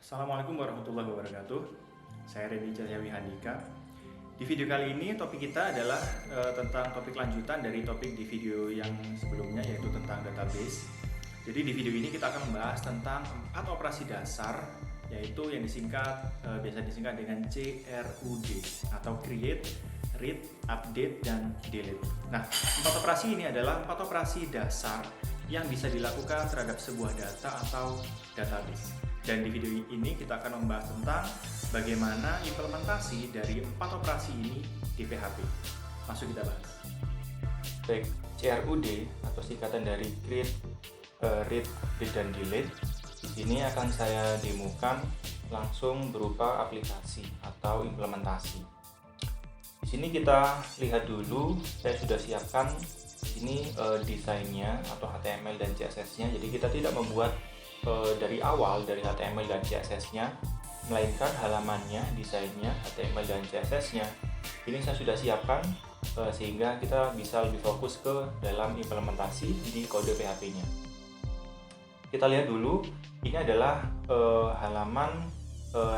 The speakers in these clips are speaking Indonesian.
Assalamualaikum warahmatullahi wabarakatuh. Saya Reni Cahyawi Handika. Di video kali ini topik kita adalah tentang topik lanjutan dari topik di video yang sebelumnya, yaitu tentang database. Jadi di video ini kita akan membahas tentang 4 operasi dasar, yaitu yang biasa disingkat dengan CRUD atau Create, Read, Update, dan Delete. Nah, 4 operasi ini adalah 4 operasi dasar yang bisa dilakukan terhadap sebuah data atau database. Dan di video ini kita akan membahas tentang bagaimana implementasi dari 4 operasi ini di PHP. Langsung kita bahas. Baik, CRUD atau singkatan dari Create, Read, Update, dan Delete. Di sini akan saya demokan langsung berupa aplikasi atau implementasi. Di sini kita lihat dulu, saya sudah siapkan ini desainnya atau HTML dan CSS-nya. Jadi kita tidak membuat dari awal dari HTML dan CSS-nya, melainkan halamannya, desainnya, HTML dan CSS-nya ini saya sudah siapkan sehingga kita bisa lebih fokus ke dalam implementasi di kode PHP-nya. Kita lihat dulu, ini adalah halaman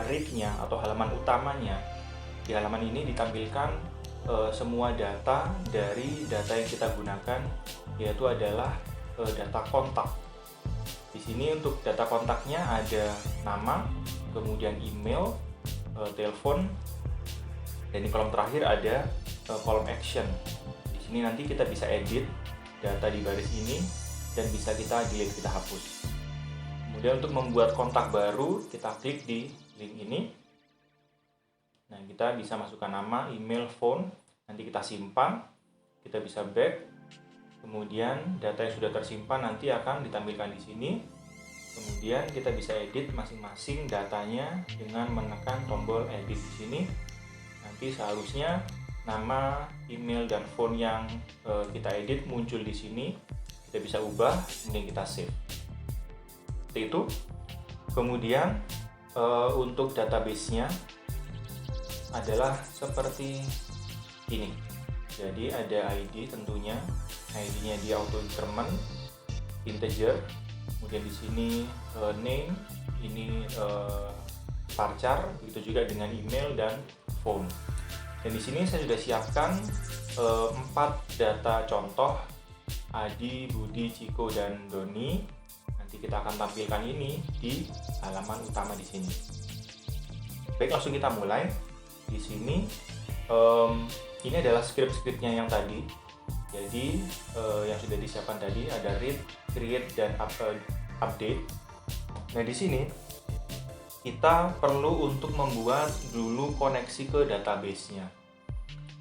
read-nya atau halaman utamanya. Di halaman ini ditampilkan semua data dari data yang kita gunakan, yaitu adalah data kontak. Di sini untuk data kontaknya ada nama, kemudian email, telepon, dan di kolom terakhir ada kolom action. Di sini nanti kita bisa edit data di baris ini dan bisa kita delete, kita hapus. Kemudian untuk membuat kontak baru, kita klik di link ini. Nah, kita bisa masukkan nama, email, phone, nanti kita simpan, kita bisa back. Kemudian data yang sudah tersimpan nanti akan ditampilkan di sini. Kemudian kita bisa edit masing-masing datanya dengan menekan tombol edit di sini. Nanti seharusnya nama, email, dan phone yang kita edit muncul di sini. Kita bisa ubah, kemudian kita save. Seperti itu. Kemudian untuk database-nya adalah seperti ini. Jadi ada ID tentunya. ID-nya di auto increment integer, kemudian di sini name, ini varchar, begitu juga dengan email dan phone. Dan di sini saya sudah siapkan 4 data contoh, Adi, Budi, Ciko, dan Doni. Nanti kita akan tampilkan ini di halaman utama di sini. Baik, langsung kita mulai. Di sini ini adalah script-scriptnya yang tadi. Jadi yang sudah disiapkan tadi ada read, create, dan update. Nah, di sini kita perlu untuk membuat dulu koneksi ke database-nya.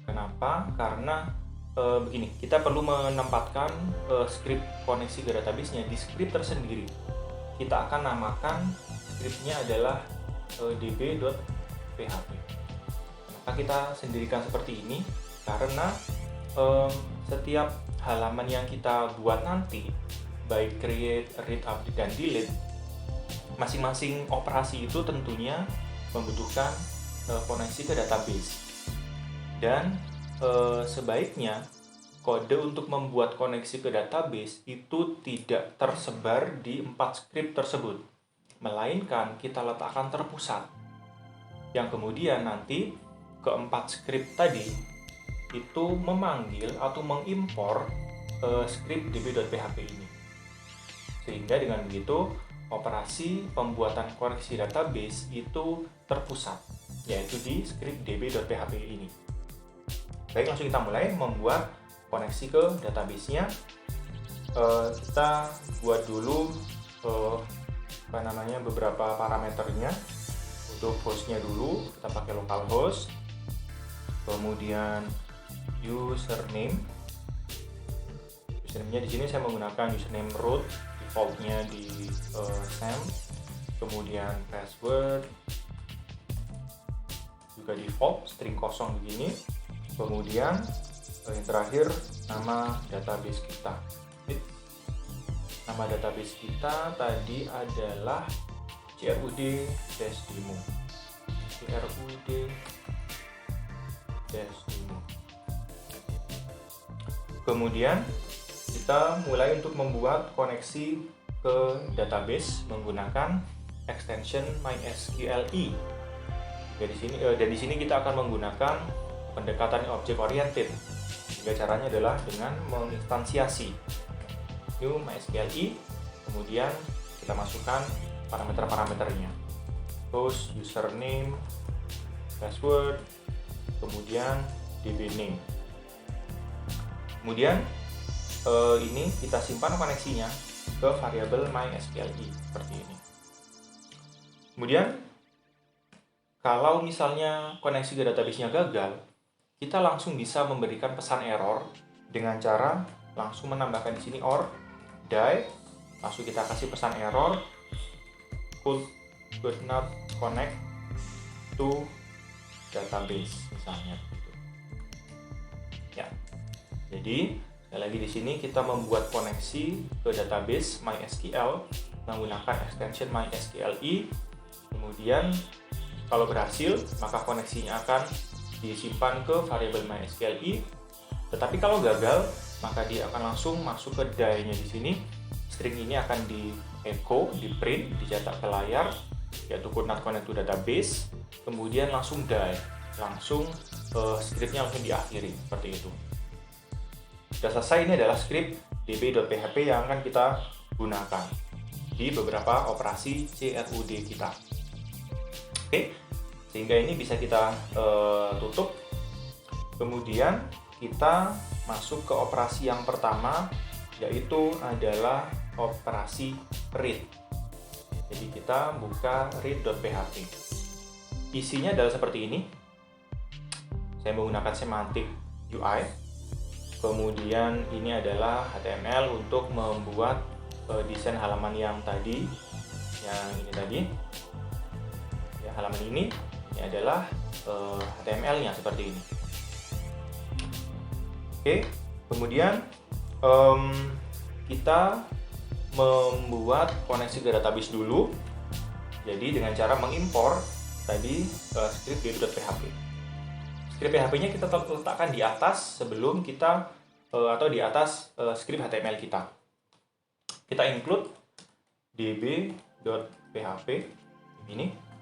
Kenapa? Karena begini, kita perlu menempatkan script koneksi ke database-nya di script tersendiri. Kita akan namakan scriptnya adalah db.php. Kenapa kita sendirikan seperti ini? Karena setiap halaman yang kita buat nanti, baik create, read, update, dan delete, masing-masing operasi itu tentunya membutuhkan koneksi ke database. Dan sebaiknya kode untuk membuat koneksi ke database itu tidak tersebar di 4 script tersebut, melainkan kita letakkan terpusat, yang kemudian nanti keempat script tadi itu memanggil atau mengimpor script db.php ini. Sehingga dengan begitu operasi pembuatan koneksi database itu terpusat, yaitu di script db.php ini. Baik, langsung kita mulai membuat koneksi ke database-nya. Kita buat dulu beberapa parameternya. Untuk hostnya dulu kita pakai localhost, kemudian username di sini saya menggunakan username root, defaultnya di Sam. Kemudian password juga default string kosong begini. Kemudian yang terakhir nama database kita. Nama database kita tadi adalah CRUD-demo. Kemudian kita mulai untuk membuat koneksi ke database menggunakan extension MySQLi. Dan di sini kita akan menggunakan pendekatan object oriented. Juga caranya adalah dengan menginstansiasi new MySQLi, kemudian kita masukkan parameter-parameternya, host, username, password, kemudian db name. Kemudian ini kita simpan koneksinya ke variabel MySQLi seperti ini. Kemudian kalau misalnya koneksi ke database-nya gagal, kita langsung bisa memberikan pesan error dengan cara langsung menambahkan di sini or die, langsung kita kasih pesan error could not connect to database misalnya. Ya. Jadi sekali lagi di sini kita membuat koneksi ke database MySQL menggunakan extension MySQLi. Kemudian kalau berhasil, maka koneksinya akan disimpan ke variabel MySQLi. Tetapi kalau gagal, maka dia akan langsung masuk ke die-nya di sini. String ini akan di echo, di print, dicetak ke layar, yaitu could not connect to database. Kemudian langsung die, langsung scriptnya langsung diakhiri seperti itu. Sudah selesai, ini adalah script db.php yang akan kita gunakan di beberapa operasi CRUD kita. Oke, sehingga ini bisa kita tutup. Kemudian kita masuk ke operasi yang pertama, yaitu adalah operasi read. Jadi kita buka read.php. Isinya adalah seperti ini. Saya menggunakan semantik UI. Kemudian ini adalah HTML untuk membuat desain halaman yang tadi, yang ini tadi. Ya, halaman ini adalah HTML-nya seperti ini. Oke, kemudian kita membuat koneksi ke database dulu. Jadi dengan cara mengimpor tadi script db.php. Script PHP-nya kita letakkan di atas sebelum kita atau di atas script HTML kita. Kita include db.php ini.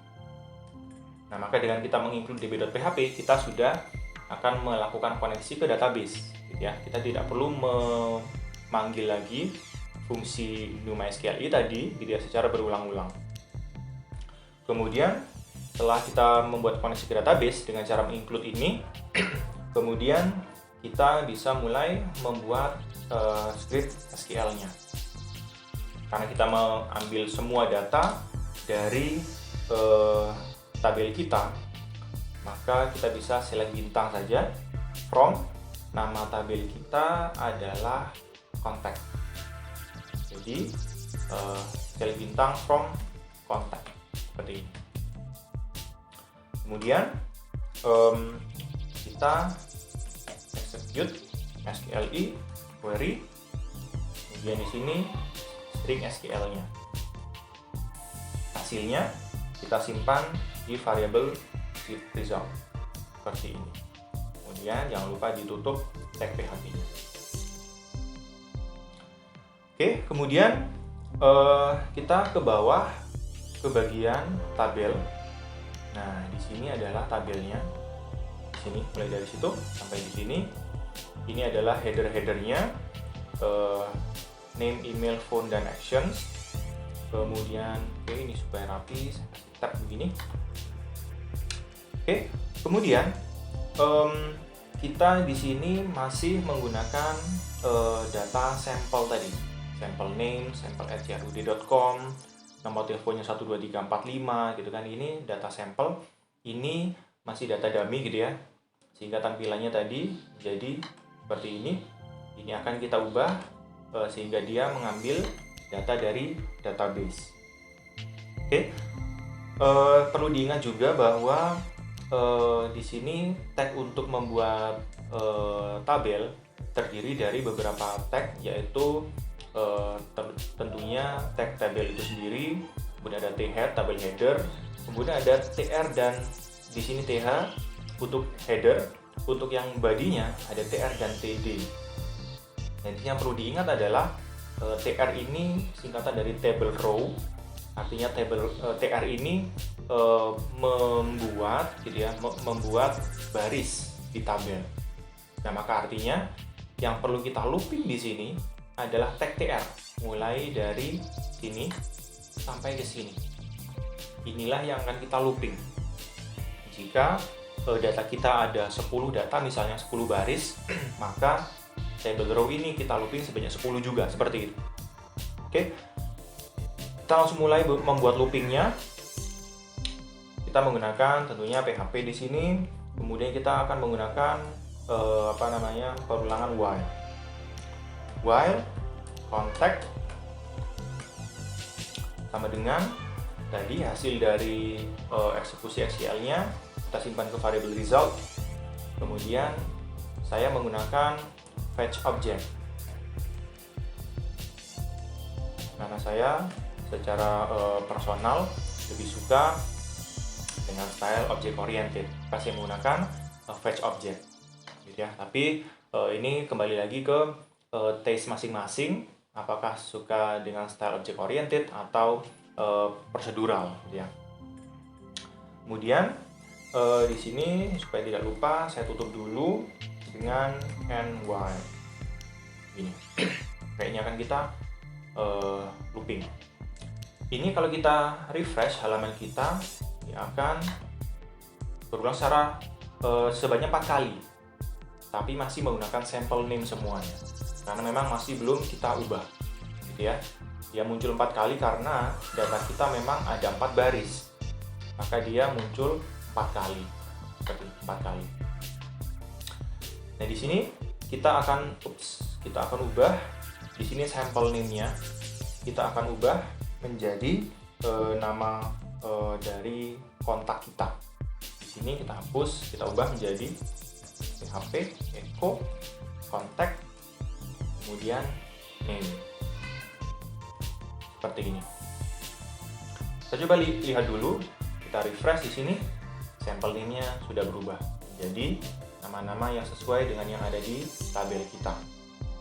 Nah, maka dengan kita menginclude db.php, kita sudah akan melakukan koneksi ke database, gitu ya. Kita tidak perlu memanggil lagi fungsi new MySQLi tadi, gitu ya, secara berulang-ulang. Kemudian setelah kita membuat koneksi ke database dengan cara menginclude ini, kemudian kita bisa mulai membuat script SQL-nya. Karena kita mengambil semua data dari tabel kita, maka kita bisa select bintang saja. From, nama tabel kita adalah contact. Jadi select bintang from contact seperti ini. Kemudian kita execute SQLi query. Kemudian di sini string SQL-nya. Hasilnya kita simpan di variabel result seperti ini. Kemudian jangan lupa ditutup tag PHP-nya. Oke, kemudian kita ke bawah ke bagian tabel. Nah, di sini adalah tabelnya. Di sini mulai dari situ sampai di sini. Ini adalah header-headernya, name, email, phone, dan actions. Kemudian, oke, ini supaya rapi, saya kasih tab begini. Oke, kemudian kita di sini masih menggunakan data sampel tadi, sampel name, sampel@crud.com, nomor teleponnya 12345 gitu kan. Ini data sampel, ini masih data dummy gitu ya, sehingga tampilannya tadi jadi seperti ini. Ini akan kita ubah sehingga dia mengambil data dari database. Oke, perlu diingat juga bahwa di sini tag untuk membuat tabel terdiri dari beberapa tag, yaitu tentunya tag tabel itu sendiri, kemudian ada th tabel header, kemudian ada tr, dan di sini th untuk header, untuk yang bodinya ada tr dan td. Dan yang perlu diingat adalah tr ini singkatan dari table row, Artinya tr ini membuat gitu ya, membuat baris di tabel. Nah, maka artinya yang perlu kita looping di sini adalah tag tr, mulai dari sini sampai ke sini. Inilah yang akan kita looping. Jika data kita ada 10 data, misalnya 10 baris, maka table row ini kita looping sebanyak 10 juga, seperti itu. Oke, kita langsung mulai membuat loopingnya. Kita menggunakan tentunya PHP di sini, kemudian kita akan menggunakan perulangan while contact sama dengan tadi hasil dari eksekusi SQL-nya kita simpan ke variable result. Kemudian saya menggunakan fetch object karena saya secara personal lebih suka dengan style object oriented, saya menggunakan fetch object gitu ya. Tapi ini kembali lagi ke taste masing-masing, apakah suka dengan style object oriented atau prosedural gitu ya. Kemudian di sini supaya tidak lupa saya tutup dulu dengan and while ini. Kayaknya akan kita looping. Ini kalau kita refresh halaman kita, ini akan berulang secara sebanyak 4 kali, tapi masih menggunakan sample name semuanya karena memang masih belum kita ubah gitu ya. Dia muncul 4 kali karena data kita memang ada 4 baris, maka dia muncul 4 kali, seperti 4 kali. Nah, di sini kita akan ubah di sini sample name-nya, kita akan ubah menjadi nama dari kontak kita. Di sini kita hapus, kita ubah menjadi php echo contact kemudian name, seperti ini. Kita coba lihat dulu, kita refresh di sini, sampel name-nya sudah berubah jadi nama-nama yang sesuai dengan yang ada di tabel kita.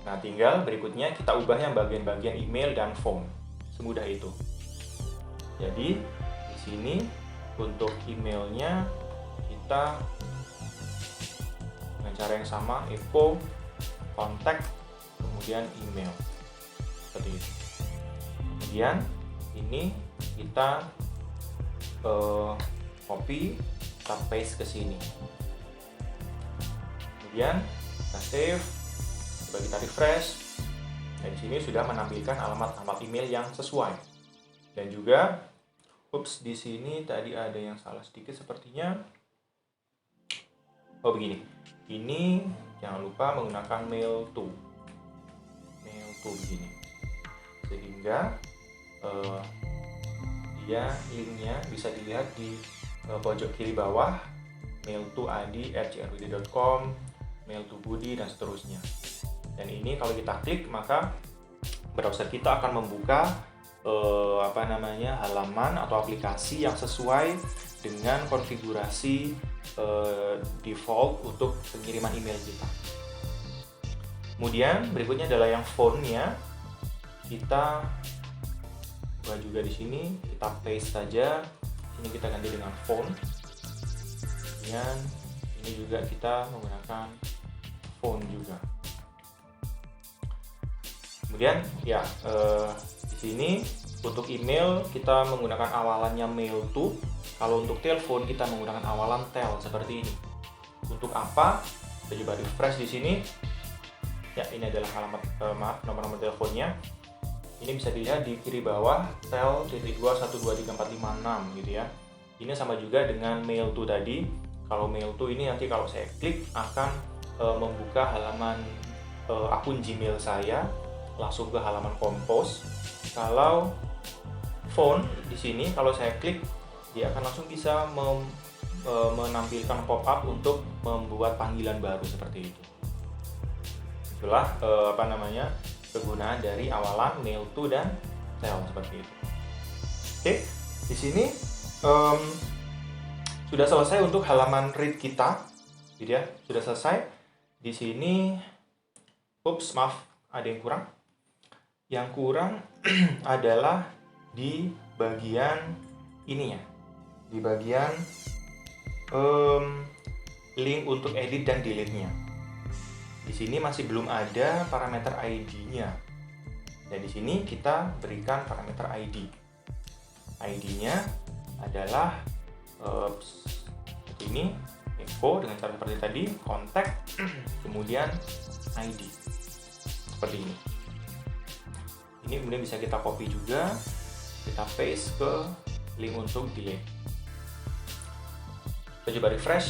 Nah, tinggal berikutnya kita ubah yang bagian-bagian email dan phone, semudah itu. Jadi di sini untuk emailnya kita dengan cara yang sama, echo contact kemudian email, seperti itu. Kemudian ini kita copy, kita paste ke sini. Kemudian kita save, coba kita refresh. Dan di sini sudah menampilkan alamat email yang sesuai. Dan juga, di sini tadi ada yang salah sedikit sepertinya. Oh, begini. Ini jangan lupa menggunakan mail to begini. Sehingga dia linknya bisa dilihat di pojok kiri bawah, mail to adi@crwd.com, mail to budi dan seterusnya. Dan ini kalau kita klik maka browser kita akan membuka halaman atau aplikasi yang sesuai dengan konfigurasi default untuk pengiriman email kita. Kemudian berikutnya adalah yang font-nya. Kita buat juga di sini, kita paste saja. Ini kita ganti dengan font. Kemudian ini juga kita menggunakan font juga. Kemudian ya di sini untuk email kita menggunakan awalannya mail to. Kalau untuk telepon kita menggunakan awalan tel seperti ini. Untuk apa? Kita coba refresh di sini. Ya, ini adalah nomor-nomor teleponnya. Ini bisa dilihat di kiri bawah, tel.2123456 gitu ya. Ini sama juga dengan mail to tadi. Kalau mail to ini nanti kalau saya klik akan membuka halaman akun Gmail saya, langsung ke halaman Compose. Kalau phone di sini kalau saya klik dia akan langsung bisa menampilkan pop-up untuk membuat panggilan baru seperti itu. Itulah kegunaan dari awalan mail to dan tel seperti itu. Oke, di sini sudah selesai untuk halaman read kita, gitu ya. Sudah selesai. Di sini, maaf, ada yang kurang. Yang kurang adalah di bagian ini ya, di bagian link untuk edit dan delete-nya. Di sini masih belum ada parameter ID-nya. Dan di sini kita berikan parameter ID. ID-nya adalah ini info dengan cara seperti tadi, kontak, kemudian ID. Seperti ini. Ini kemudian bisa kita copy juga, kita paste ke link untuk delete. Kita coba refresh,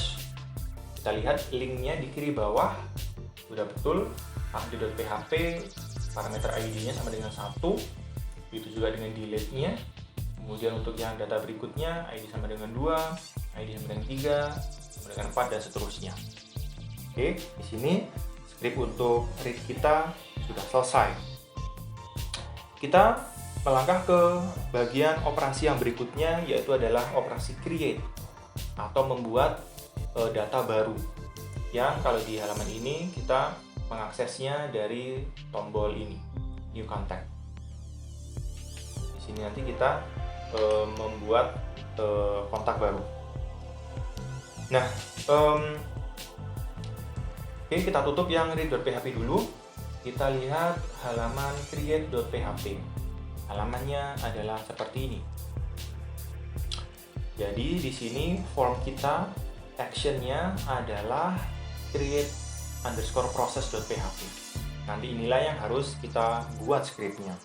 kita lihat linknya di kiri bawah sudah betul, hd.php, parameter ID-nya sama dengan 1, itu juga dengan delete-nya. Kemudian untuk yang data berikutnya, ID sama dengan 2, ID sama dengan 3, sama dengan 4, dan seterusnya. Oke, di sini script untuk read kita sudah selesai. Kita melangkah ke bagian operasi yang berikutnya, yaitu adalah operasi create atau membuat data baru, yang kalau di halaman ini kita mengaksesnya dari tombol ini, new contact. Di sini nanti kita membuat kontak baru. Nah, oke, kita tutup yang read.php dulu. Kita lihat halaman create.php. Halamannya adalah seperti ini. Jadi di sini form kita, actionnya adalah create_process.php. Nanti inilah yang harus kita buat scriptnya.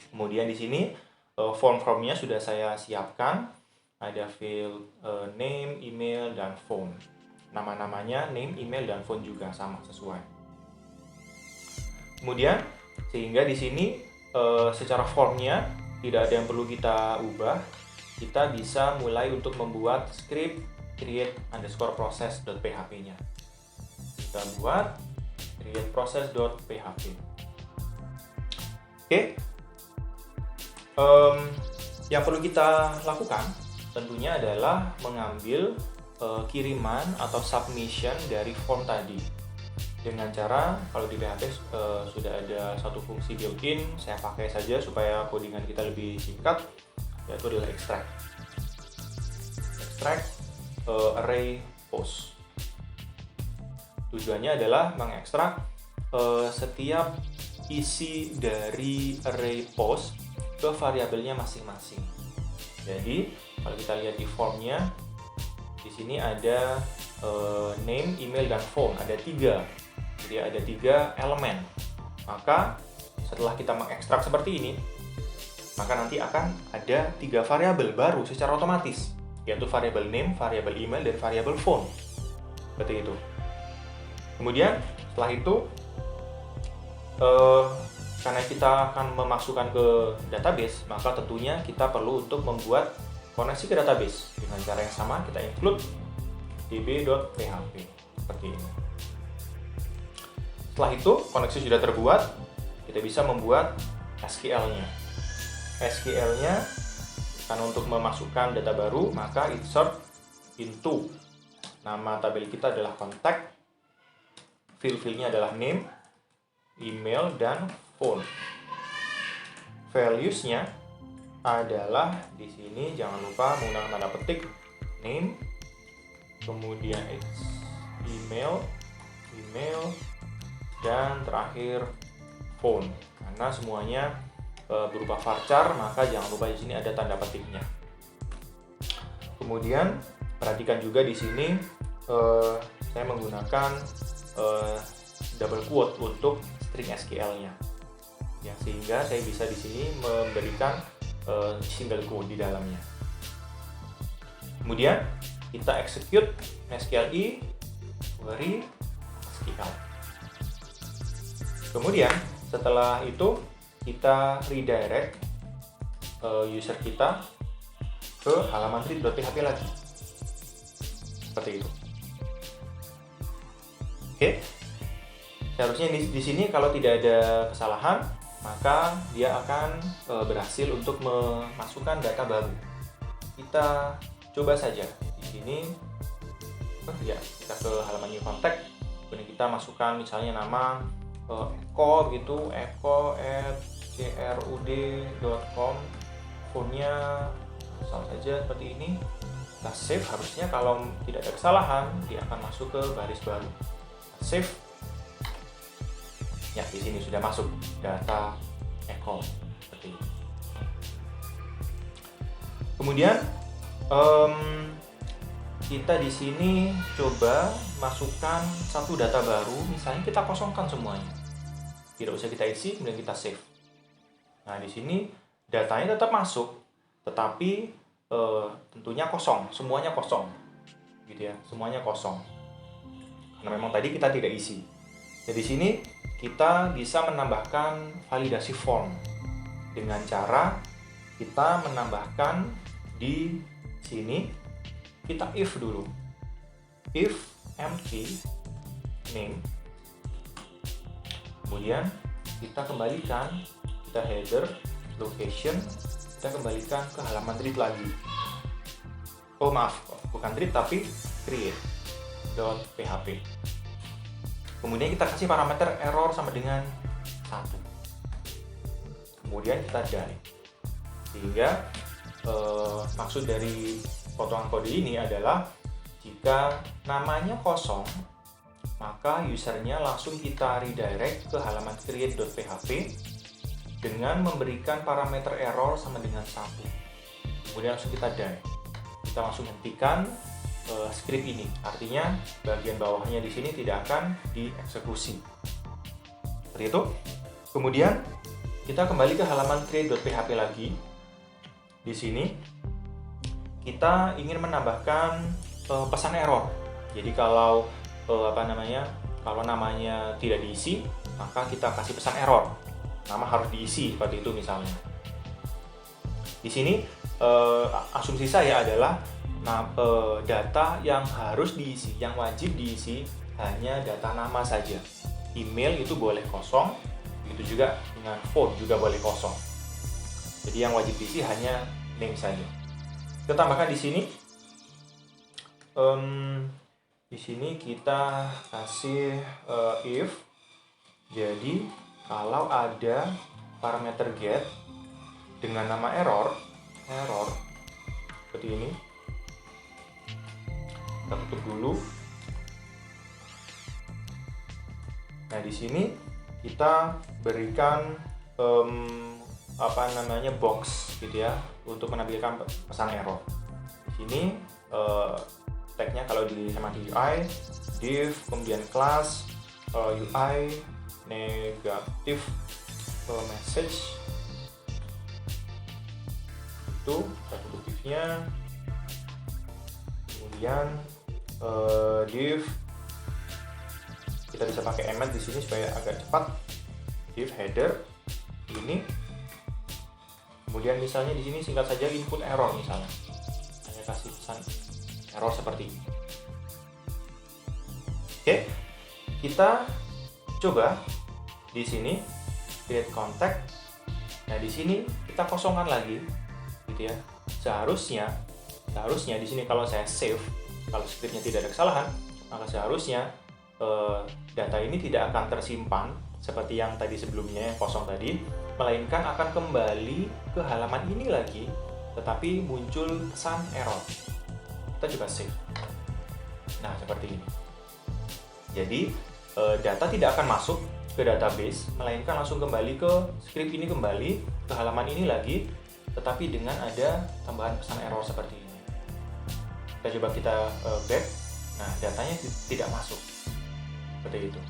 Kemudian di sini form-formnya sudah saya siapkan. Ada field name, email, dan phone. Nama-namanya name, email, dan phone juga sama, sesuai. Kemudian sehingga di sini secara formnya tidak ada yang perlu kita ubah. Kita bisa mulai untuk membuat script create_process.php-nya. Kita buat create_process.php. Oke. Yang perlu kita lakukan tentunya adalah mengambil kiriman atau submission dari form tadi dengan cara, kalau di PHP sudah ada satu fungsi built-in, saya pakai saja supaya codingan kita lebih singkat, yaitu adalah extract array post. Tujuannya adalah mengekstrak setiap isi dari array post ke variabelnya masing-masing. Jadi kalau kita lihat di formnya, di sini ada name, email, dan phone. Ada 3. Jadi ada 3 elemen. Maka setelah kita mengekstrak seperti ini, maka nanti akan ada 3 variabel baru secara otomatis, yaitu variabel name, variabel email, dan variabel phone. Seperti itu. Kemudian setelah itu, karena kita akan memasukkan ke database, maka tentunya kita perlu untuk membuat koneksi ke database. Dengan cara yang sama, kita include db.php seperti ini. Setelah itu, koneksi sudah terbuat, kita bisa membuat SQL-nya. SQL-nya, karena untuk memasukkan data baru, maka insert into. Nama tabel kita adalah contact, field-nya adalah name, email, dan phone. Values-nya adalah di sini jangan lupa menggunakan tanda petik name, kemudian email, dan terakhir phone. Karena semuanya berupa varchar, maka jangan lupa di sini ada tanda petiknya. Kemudian perhatikan juga di sini saya menggunakan double quote untuk string SQL-nya, ya, sehingga saya bisa di sini memberikan single quote di dalamnya. Kemudian kita execute SQLi query SQL. Kemudian setelah itu kita redirect user kita ke halaman read.php lagi, seperti itu. Oke. Seharusnya di sini kalau tidak ada kesalahan, maka dia akan berhasil untuk memasukkan data baru. Kita coba saja di sini, ya, kita ke halaman new contact, kemudian kita masukkan misalnya nama Eko gitu, eko@crud.com, fontnya sama saja seperti ini. Kita save, harusnya kalau tidak ada kesalahan dia akan masuk ke baris baru. Save. Ya, di sini sudah masuk data echo seperti ini. Kemudian kita di sini coba masukkan satu data baru, misalnya kita kosongkan semuanya. Tidak usah kita isi, kemudian kita save. Nah, di sini datanya tetap masuk, tetapi tentunya kosong, semuanya kosong. Gitu ya, semuanya kosong. Karena memang tadi kita tidak isi. Jadi di sini kita bisa menambahkan validasi form dengan cara kita menambahkan di sini, kita if dulu. If empty name. Kemudian kita kembalikan, kita header, location, kita kembalikan ke halaman read lagi. Oh maaf, bukan read tapi create.php. Kemudian kita kasih parameter error sama dengan 1. Kemudian kita die. Sehingga maksud dari potongan kode ini adalah jika namanya kosong, maka usernya langsung kita redirect ke halaman create.php dengan memberikan parameter error sama dengan 1. Kemudian langsung kita die. Kita langsung hentikan script ini. Artinya bagian bawahnya di sini tidak akan dieksekusi. Seperti itu. Kemudian kita kembali ke halaman create.php lagi. Di sini kita ingin menambahkan pesan error. Jadi kalau kalau namanya tidak diisi, maka kita kasih pesan error. Nama harus diisi seperti itu misalnya. Di sini asumsi saya adalah data yang harus diisi, yang wajib diisi hanya data nama saja. Email itu boleh kosong, begitu juga dengan phone juga boleh kosong. Jadi yang wajib diisi hanya name saja. Kita tambahkan di sini. Di sini kita kasih if. Jadi kalau ada parameter get dengan nama error seperti ini, kita tutup dulu. Nah, di sini kita berikan box gitu ya untuk menampilkan pesan error. Di sini tagnya kalau di semantic UI div, kemudian class UI negatif message, itu tutup divnya. Kemudian div kita bisa pakai emet di sini supaya agak cepat. Div header ini. Kemudian misalnya di sini singkat saja input error misalnya. Hanya kasih pesan error seperti ini. Oke. Kita coba di sini create contact. Nah, di sini kita kosongkan lagi gitu ya. Seharusnya di sini kalau saya save, kalau scriptnya tidak ada kesalahan, maka seharusnya data ini tidak akan tersimpan seperti yang tadi sebelumnya yang kosong tadi, melainkan akan kembali ke halaman ini lagi, tetapi muncul pesan error. Kita coba save. Nah, seperti ini. Jadi data tidak akan masuk ke database, melainkan langsung kembali ke script ini, kembali ke halaman ini lagi, tetapi dengan ada tambahan pesan error seperti ini. Kita back. Nah, datanya tidak masuk seperti itu.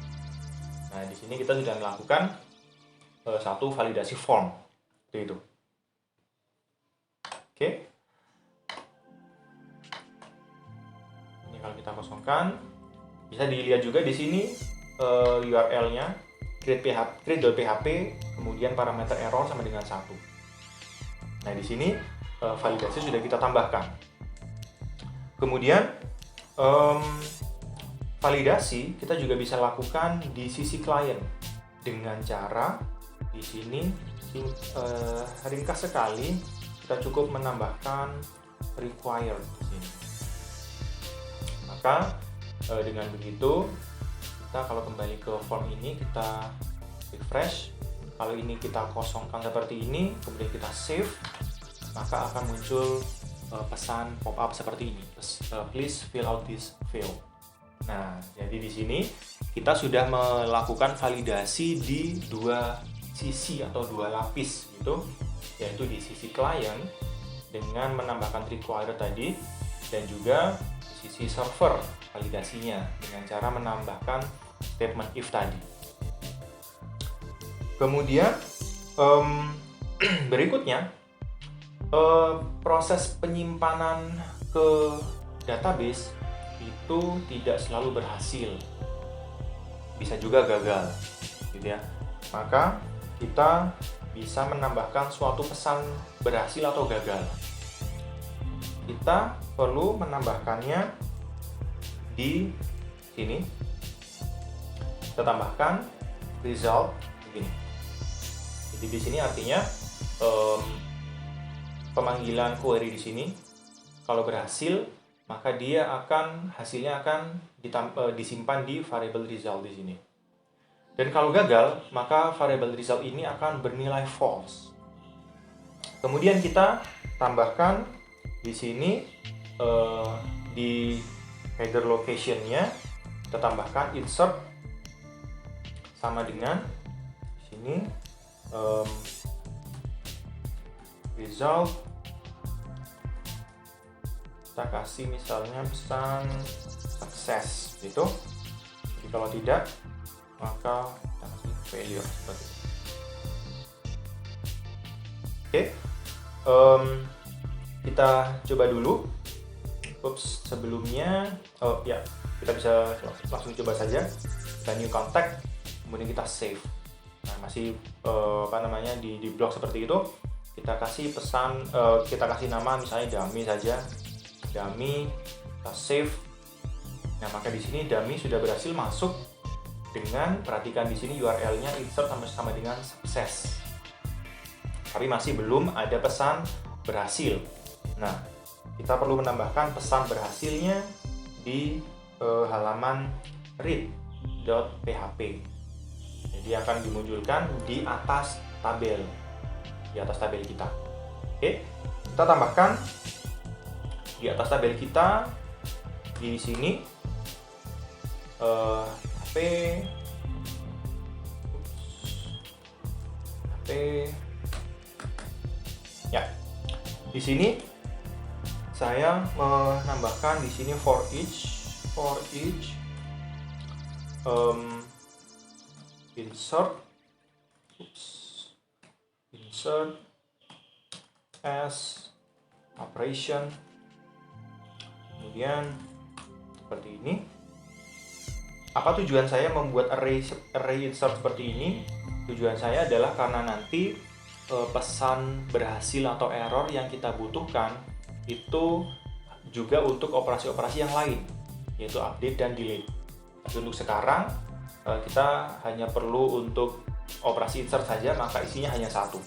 Nah, di sini kita sudah melakukan satu validasi form seperti itu. Oke. Ini kalau kita kosongkan, bisa dilihat juga di sini URL-nya create.php, kemudian parameter error sama dengan 1. Nah, di sini validasi sudah kita tambahkan. Kemudian validasi kita juga bisa lakukan di sisi klien dengan cara di sini ringkas sekali kita cukup menambahkan required di sini. Maka dengan begitu kita kalau kembali ke form ini kita refresh, kalau ini kita kosongkan seperti ini, kemudian kita save, maka akan muncul pesan pop-up seperti ini. Please fill out this field. Nah, jadi di sini kita sudah melakukan validasi di dua sisi atau dua lapis gitu, yaitu di sisi klien dengan menambahkan require tadi, dan juga di sisi server validasinya dengan cara menambahkan statement if tadi. Kemudian berikutnya proses penyimpanan ke database itu tidak selalu berhasil, bisa juga gagal, gitu ya. Maka kita bisa menambahkan suatu pesan berhasil atau gagal. Kita perlu menambahkannya di sini. Kita tambahkan result begini. Jadi di sini artinya pemanggilan query di sini kalau berhasil, maka hasilnya akan disimpan di variable result di sini. Dan kalau gagal, maka variable result ini akan bernilai false. Kemudian kita tambahkan di sini di header location-nya kita tambahkan insert sama dengan di sini result, kita kasih misalnya pesan sukses gitu. Jadi kalau tidak, maka kita kasih failure seperti ini. Oke, kita coba dulu. Sebelumnya kita bisa langsung coba saja. Kita new contact, kemudian kita save. Nah, masih di blok seperti itu. Kita kasih pesan, kita kasih nama misalnya dummy saja, dummy, kita save. Nah, maka di sini dummy sudah berhasil masuk dengan, perhatikan di sini URL-nya insert sama dengan sukses. Tapi masih belum ada pesan berhasil. Nah, kita perlu menambahkan pesan berhasilnya di halaman read.php. Jadi akan dimunculkan di atas tabel kita. Oke, kita tambahkan di atas tabel kita di sini HP ya. Di sini saya menambahkan di sini for each insert as operation, kemudian seperti ini. Apa tujuan saya membuat array insert seperti ini? Tujuan saya adalah karena nanti pesan berhasil atau error yang kita butuhkan itu juga untuk operasi-operasi yang lain, yaitu update dan delete. Tapi untuk sekarang kita hanya perlu untuk operasi insert saja, maka isinya hanya satu.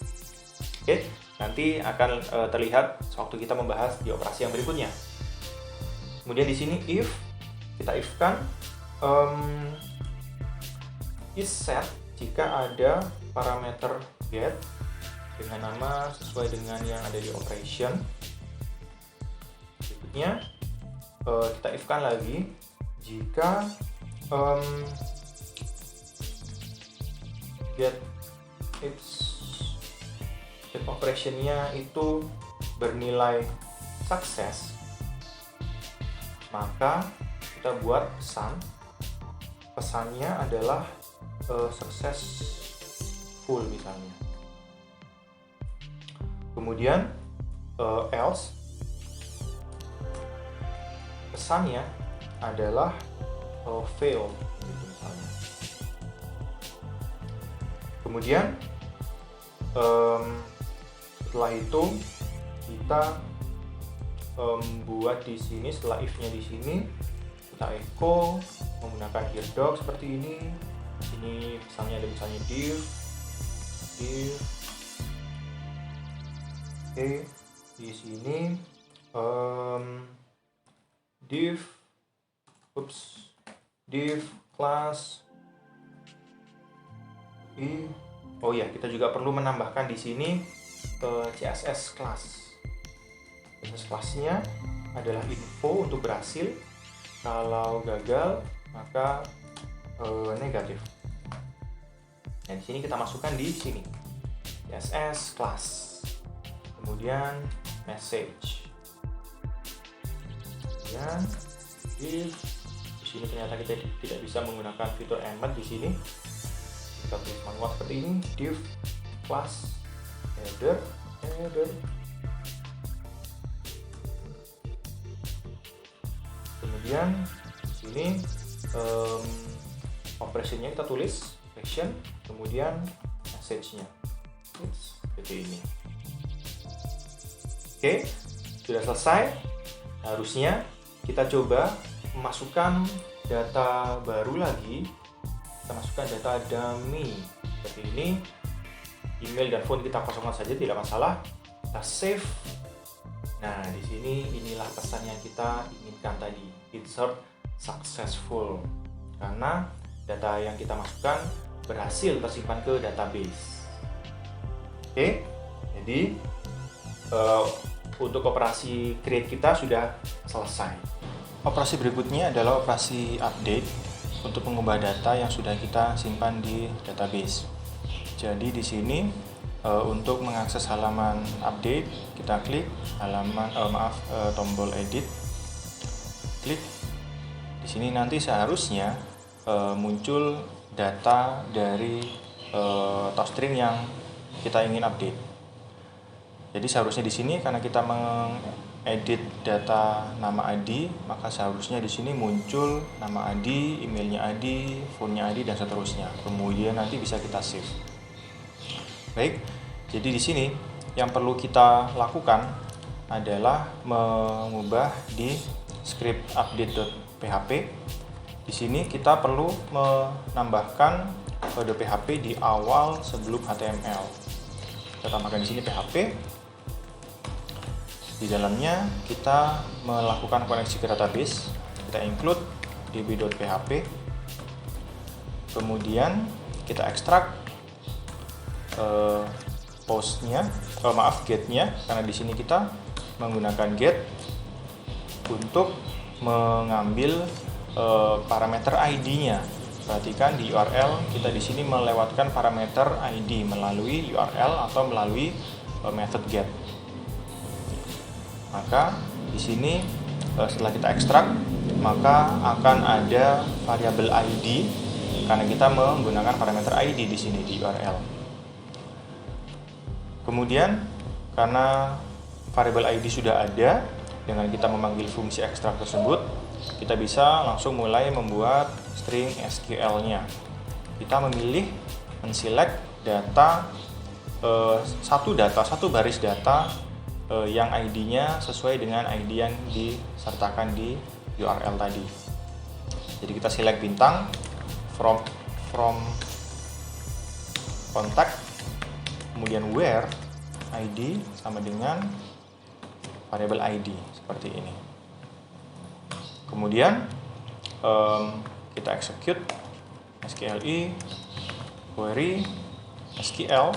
Oke, nanti akan terlihat waktu kita membahas di operasi yang berikutnya. Kemudian di sini if, kita if-kan is set jika ada parameter get dengan nama sesuai dengan yang ada di operation. Berikutnya kita if-kan lagi jika get operation-nya itu bernilai sukses, maka kita buat pesannya adalah successful misalnya. Kemudian else, pesannya adalah fail gitu misalnya. Kemudian setelah itu kita buat di sini, setelah if-nya di sini kita echo menggunakan here doc seperti ini. Ini misalnya ada misalnya div. Oke, di sini div class kita juga perlu menambahkan di sini CSS class Sukses kelasnya adalah info untuk berhasil. Kalau gagal maka negatif. Nah, di sini kita masukkan di sini CSS class, kemudian message, kemudian di sini ternyata kita tidak bisa menggunakan fitur embed di sini. Kita tulis manual seperti ini, div class header. Kemudian di sini operasinya kita tulis action, kemudian message-nya seperti ini. Oke, sudah selesai. Harusnya kita coba memasukkan data baru lagi. Kita masukkan data dummy seperti ini. Email dan phone kita kosongkan saja, tidak masalah. Kita save. Nah, di sini inilah pesan yang kita inginkan tadi. Insert successful. Karena data yang kita masukkan berhasil tersimpan ke database. Oke, jadi untuk operasi create kita sudah selesai. Operasi berikutnya adalah operasi update untuk mengubah data yang sudah kita simpan di database. Jadi di sini untuk mengakses halaman update, kita klik tombol edit, klik. Di sini nanti seharusnya muncul data dari toString yang kita ingin update. Jadi seharusnya di sini karena kita mengedit data nama ID, maka seharusnya di sini muncul nama ID, emailnya ID, phone-nya ID dan seterusnya. Kemudian nanti bisa kita save. Baik, jadi di sini yang perlu kita lakukan adalah mengubah di script update.php. Di sini kita perlu menambahkan kode PHP di awal sebelum HTML. Kita tambahkan di sini PHP. Di dalamnya kita melakukan koneksi ke database. Kita include db.php. Kemudian kita ekstrak get-nya, karena di sini kita menggunakan get untuk mengambil parameter ID-nya. Perhatikan di URL kita di sini melewatkan parameter ID melalui URL atau melalui method get. Maka di sini setelah kita ekstrak, maka akan ada variabel ID karena kita menggunakan parameter ID di sini di URL. Kemudian karena variabel ID sudah ada, dengan kita memanggil fungsi ekstrak tersebut, kita bisa langsung mulai membuat string SQL-nya. Kita memilih menselect data, satu baris data yang ID-nya sesuai dengan ID yang disertakan di URL tadi. Jadi kita select bintang from contact, kemudian where ID sama dengan variabel ID seperti ini. Kemudian kita execute SQLi query SQL,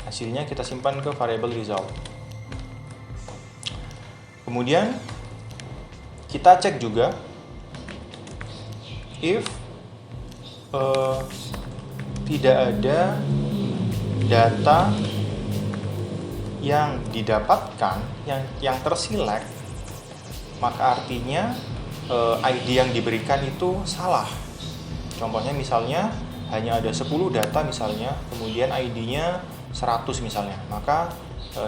hasilnya kita simpan ke variabel result. Kemudian kita cek juga if tidak ada data yang didapatkan yang terselect, maka artinya ID yang diberikan itu salah. Contohnya misalnya hanya ada 10 data misalnya, kemudian ID-nya 100 misalnya, maka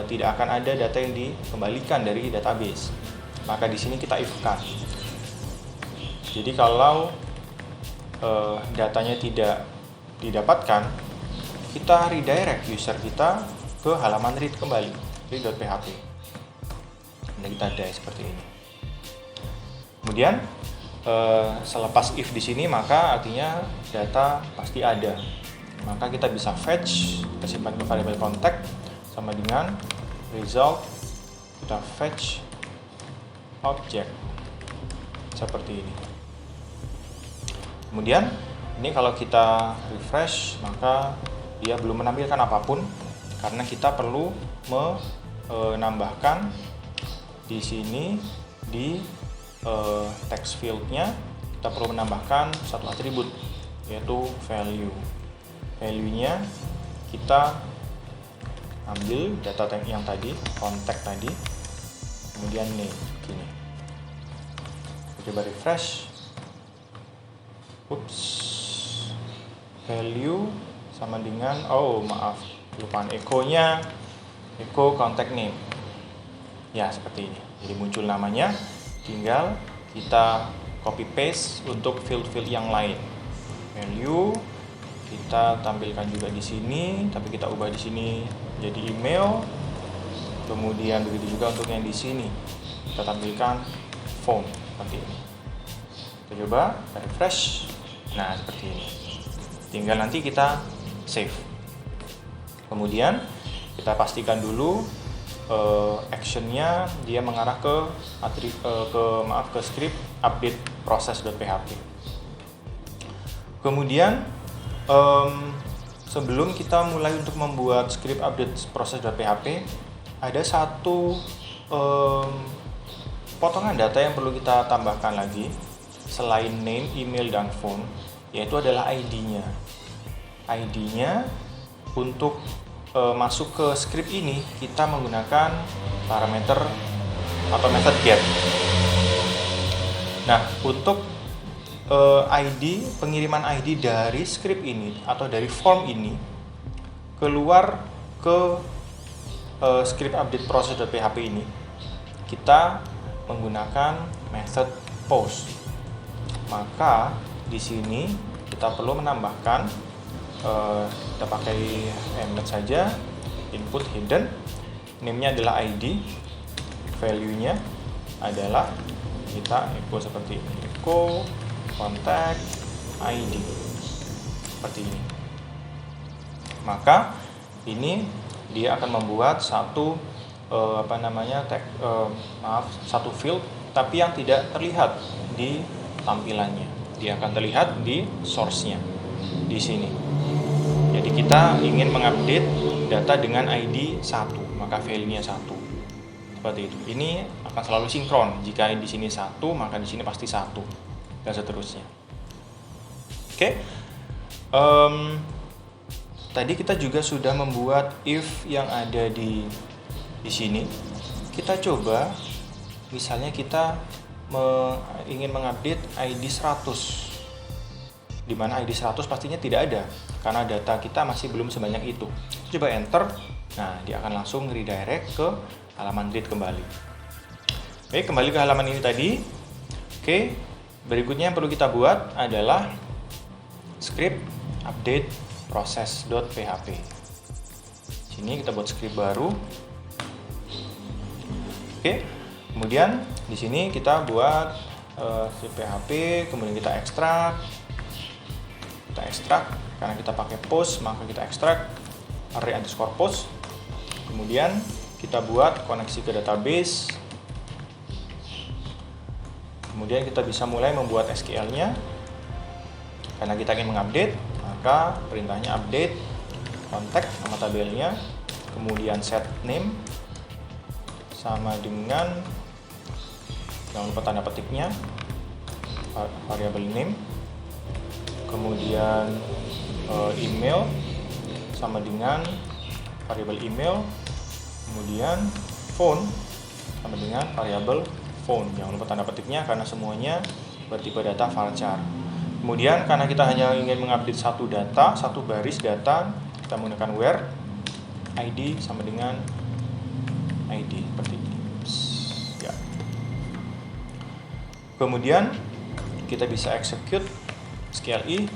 tidak akan ada data yang dikembalikan dari database. Maka di sini kita if-kan. Jadi kalau datanya tidak didapatkan, kita redirect user kita ke halaman read kembali, read.php. Nah, kita die seperti ini. Kemudian selepas if di sini, maka artinya data pasti ada. Maka kita bisa fetch, kita simpan ke variable contact sama dengan result, kita fetch object seperti ini. Kemudian ini kalau kita refresh, maka dia belum menampilkan apapun karena kita perlu nambahkan di sini di text fieldnya kita perlu menambahkan satu atribut, yaitu value. Value-nya kita ambil data yang tadi, contact tadi, kemudian name, gini. Coba refresh. Ups, value sama dengan, oh maaf, lupaan echo-nya, echo contact name. Ya, seperti ini. Jadi muncul namanya, tinggal kita copy paste untuk field-field yang lain. Value kita tampilkan juga di sini, tapi kita ubah di sini jadi email. Kemudian begitu juga untuk yang di sini, kita tampilkan phone seperti ini. Kita coba refresh. Nah, seperti ini. Tinggal nanti kita save. Kemudian kita pastikan dulu actionnya dia mengarah ke script update process.php. Kemudian sebelum kita mulai untuk membuat script update process.php, ada satu potongan data yang perlu kita tambahkan lagi selain name, email, dan phone, yaitu adalah ID-nya. ID-nya untuk masuk ke script ini kita menggunakan parameter atau method get. Nah, untuk pengiriman ID dari script ini atau dari form ini keluar ke script update process.php ini, kita menggunakan method post. Maka di sini kita perlu menambahkan, kita pakai embed saja, input hidden, name-nya adalah ID, value-nya adalah kita echo seperti ini, echo contact ID, seperti ini. Maka ini dia akan membuat satu satu field, tapi yang tidak terlihat di tampilannya. Dia akan terlihat di source-nya di sini. Jadi kita ingin mengupdate data dengan ID 1, maka value-nya 1. Seperti itu. Ini akan selalu sinkron. Jika di sini 1, maka di sini pasti 1, dan seterusnya. Oke. Tadi kita juga sudah membuat if yang ada di sini. Kita coba, misalnya kita ingin mengupdate ID 100. Di mana ID 100 pastinya tidak ada karena data kita masih belum sebanyak itu. Coba enter. Nah, dia akan langsung redirect ke halaman read kembali. Oke, kembali ke halaman ini tadi. Oke, berikutnya yang perlu kita buat adalah script update process.php. Sini kita buat script baru. Oke, kemudian di sini kita buat script PHP, kemudian kita ekstrak. Kita ekstrak, karena kita pakai post, maka kita ekstrak array underscore post. Kemudian kita buat koneksi ke database. Kemudian kita bisa mulai membuat SQL-nya. Karena kita ingin mengupdate, maka perintahnya update contact nama tabelnya, kemudian set name sama dengan, jangan lupa tanda petiknya, variable name, kemudian email sama dengan variable email, kemudian phone sama dengan variable phone. Jangan lupa tanda petiknya karena semuanya bertipe data varchar. Kemudian karena kita hanya ingin mengupdate satu data, satu baris data, kita menggunakan where ID sama dengan ID seperti ini. Ya. Kemudian kita bisa execute SQLi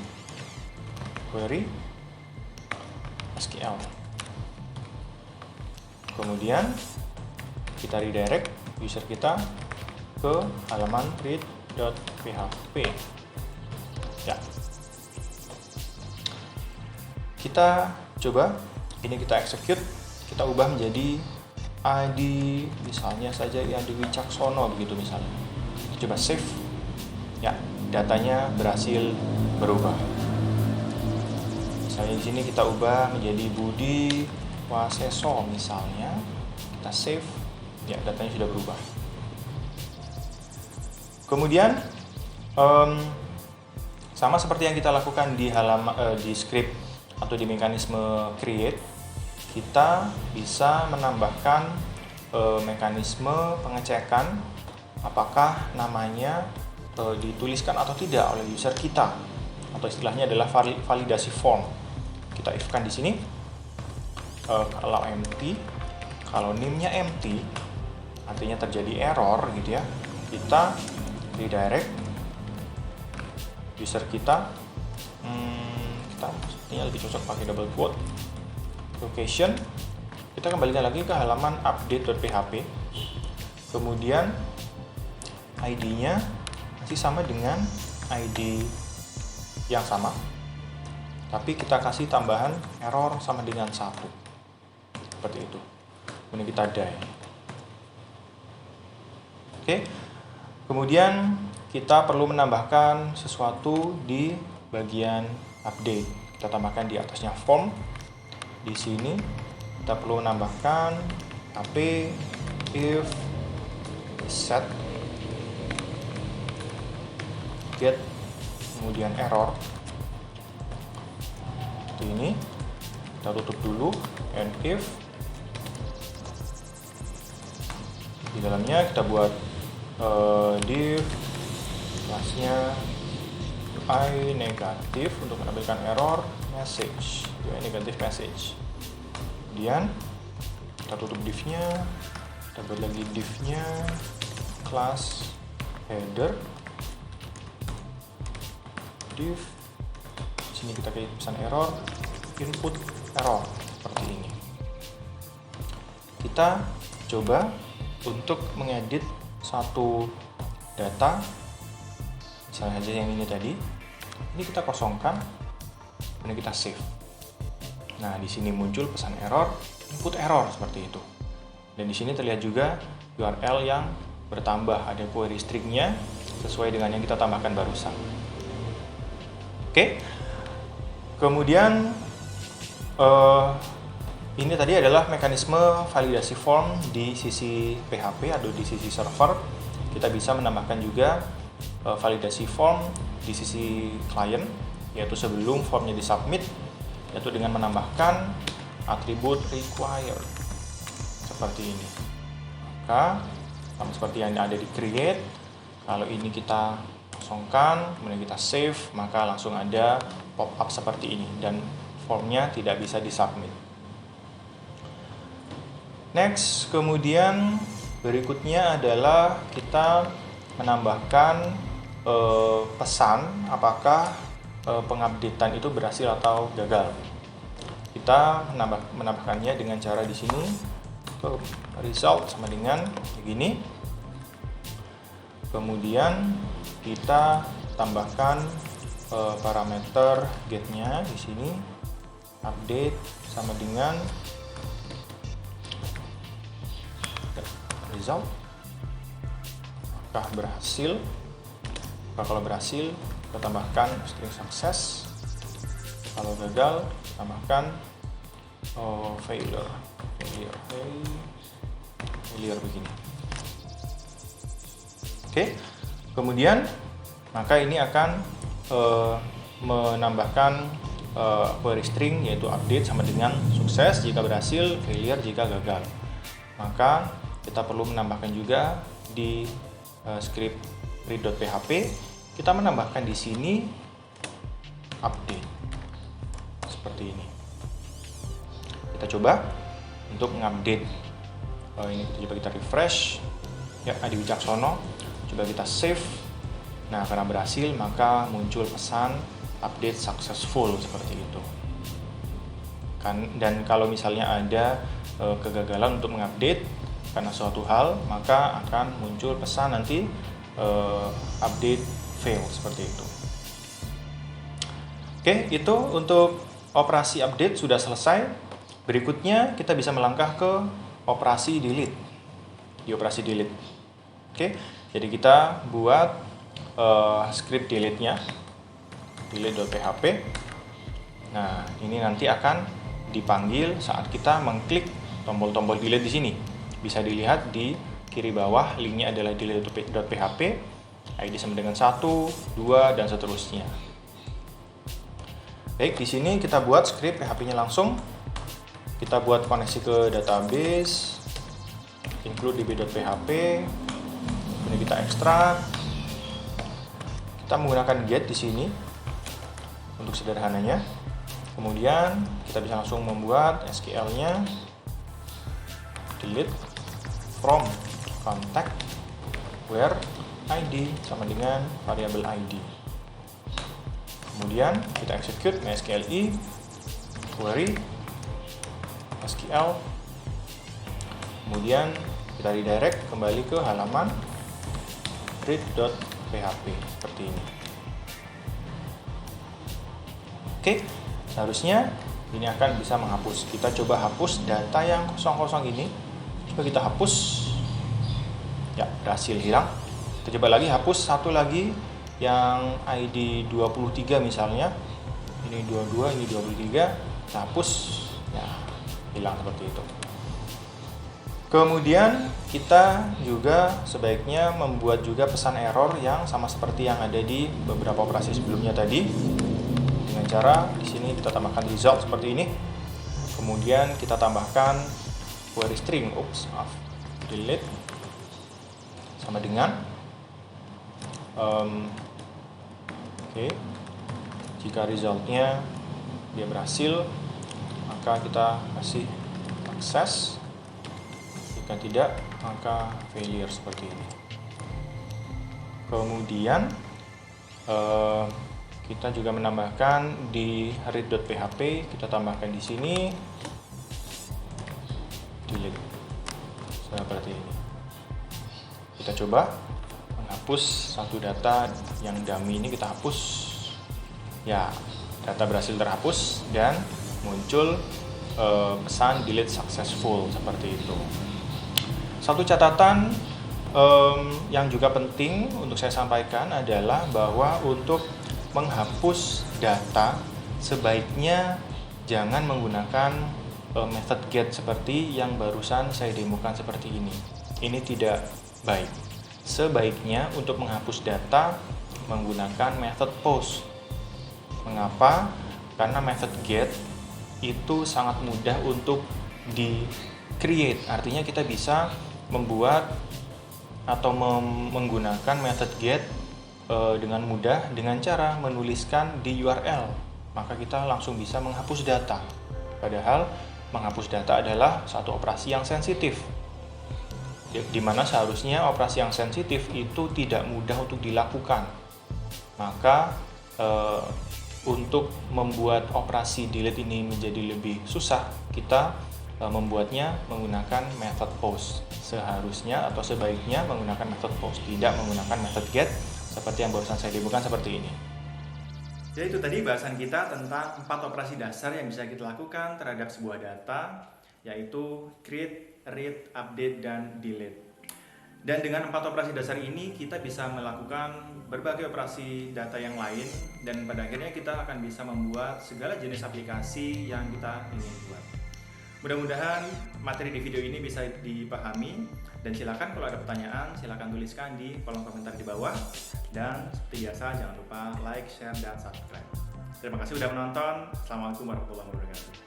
query SQL. Kemudian kita redirect user kita ke halaman read.php. Ya. Kita coba ini kita execute, kita ubah menjadi ID misalnya saja yang di Wicaksono begitu misalnya. Coba save. Ya, datanya berhasil berubah. Misalnya di sini kita ubah menjadi Budi Waseso misalnya. Kita kita save, ya datanya sudah berubah. Kemudian sama seperti yang kita lakukan di di script atau di mekanisme create, kita bisa menambahkan mekanisme pengecekan apakah namanya dituliskan atau tidak oleh user kita, atau istilahnya adalah validasi form. Kita if-kan di sini. Kalau empty, kalau name-nya empty, artinya terjadi error gitu ya. Kita redirect user kita. Kita sepertinya lebih cocok pakai double quote. Location. Kita kembalikan lagi ke halaman update.php. Kemudian ID-nya masih sama dengan ID yang sama, tapi kita kasih tambahan error sama dengan 1, seperti itu. Kemudian kita die. Oke. Kemudian kita perlu menambahkan sesuatu di bagian update. Kita tambahkan di atasnya form. Di sini kita perlu menambahkan ap if set get kemudian error. Seperti ini. Kita tutup dulu, and if di dalamnya kita buat div kelasnya UI negatif untuk menampilkan error message, UI negatif message. Kemudian kita tutup divnya, kita buat lagi divnya class header div. Di sini kita kasih pesan error, input error, seperti ini. Kita coba untuk mengedit satu data, misalnya saja yang ini tadi. Ini kita kosongkan, kemudian kita save. Nah, di sini muncul pesan error, input error, seperti itu. Dan di sini terlihat juga URL yang bertambah, ada query stringnya sesuai dengan yang kita tambahkan barusan. Oke. Kemudian ini tadi adalah mekanisme validasi form di sisi PHP atau di sisi server. Kita bisa menambahkan juga validasi form di sisi klien, yaitu sebelum formnya disubmit, yaitu dengan menambahkan atribut required seperti ini. Maka sama seperti yang ada di create, kalau ini kita kosongkan, kemudian kita save, maka langsung ada pop-up seperti ini dan formnya tidak bisa disubmit. Next, kemudian berikutnya adalah kita menambahkan pesan apakah pengupdatean itu berhasil atau gagal. Kita menambahkannya dengan cara di sini result sama dengan begini. Kemudian kita tambahkan parameter get-nya di sini, update sama dengan result. Apakah berhasil? Kalau berhasil, kita tambahkan string success. Kalau gagal, tambahkan failure begini. Oke. Kemudian maka ini akan menambahkan query string, yaitu update sama dengan sukses jika berhasil, failure jika gagal. Maka kita perlu menambahkan juga di script read.php, kita menambahkan di sini update seperti ini. Kita coba untuk mengupdate. Ini kita refresh. Ya, Adi Wicaksono. Coba kita save. Nah, karena berhasil maka muncul pesan update successful seperti itu. Dan kalau misalnya ada kegagalan untuk mengupdate karena suatu hal, maka akan muncul pesan nanti update fail seperti itu. Oke, itu untuk operasi update sudah selesai. Berikutnya kita bisa melangkah ke operasi delete. Di operasi delete. Oke, jadi kita buat script delete-nya, delete.php. Nah, ini nanti akan dipanggil saat kita mengklik tombol-tombol delete di sini. Bisa dilihat di kiri bawah, linknya adalah delete.php, ID sama dengan 1, 2, dan seterusnya. Baik, di sini kita buat script PHP-nya langsung. Kita buat koneksi ke database, include db.php, kemudian kita ekstrak. Kita menggunakan get di sini untuk sederhananya. Kemudian kita bisa langsung membuat SQL-nya, delete from contact where ID sama dengan variabel ID. Kemudian kita execute MySQLi query SQL. Kemudian kita redirect kembali ke halaman read.php seperti ini. Oke, seharusnya ini akan bisa menghapus. Kita coba hapus data yang kosong-kosong ini. Coba kita hapus. Ya, berhasil hilang. Kita coba lagi hapus satu lagi yang ID 23 misalnya. Ini 22, ini 23. Kita hapus. Ya, hilang seperti itu. Kemudian kita juga sebaiknya membuat juga pesan error yang sama seperti yang ada di beberapa operasi sebelumnya tadi. Dengan cara di sini kita tambahkan result seperti ini. Kemudian kita tambahkan query string, delete sama dengan jika resultnya dia berhasil, maka kita kasih sukses. Jika tidak, maka failure seperti ini. Kemudian kita juga menambahkan di read.php, kita tambahkan di sini delete seperti ini. Kita coba menghapus satu data yang dummy ini, kita hapus. Ya, data berhasil terhapus dan muncul pesan delete successful seperti itu. Satu catatan yang juga penting untuk saya sampaikan adalah bahwa untuk menghapus data sebaiknya jangan menggunakan method get seperti yang barusan saya demokan seperti ini. Ini tidak baik. Sebaiknya untuk menghapus data menggunakan method post. Mengapa? Karena method get itu sangat mudah untuk di-create. Artinya kita bisa membuat atau menggunakan method get dengan mudah dengan cara menuliskan di URL. Maka kita langsung bisa menghapus data. Padahal menghapus data adalah satu operasi yang sensitif. Di mana seharusnya operasi yang sensitif itu tidak mudah untuk dilakukan. Maka untuk membuat operasi delete ini menjadi lebih susah, kita membuatnya menggunakan method post. Seharusnya atau sebaiknya menggunakan method post, tidak menggunakan method get seperti yang barusan saya demokan seperti ini. Jadi itu tadi bahasan kita tentang 4 operasi dasar yang bisa kita lakukan terhadap sebuah data, yaitu create, read, update, dan delete. Dan dengan 4 operasi dasar ini kita bisa melakukan berbagai operasi data yang lain, dan pada akhirnya kita akan bisa membuat segala jenis aplikasi yang kita ingin buat. Mudah-mudahan materi di video ini bisa dipahami, dan silakan kalau ada pertanyaan silakan tuliskan di kolom komentar di bawah, dan seperti biasa jangan lupa like, share, dan subscribe. Terima kasih sudah menonton. Assalamualaikum warahmatullahi wabarakatuh.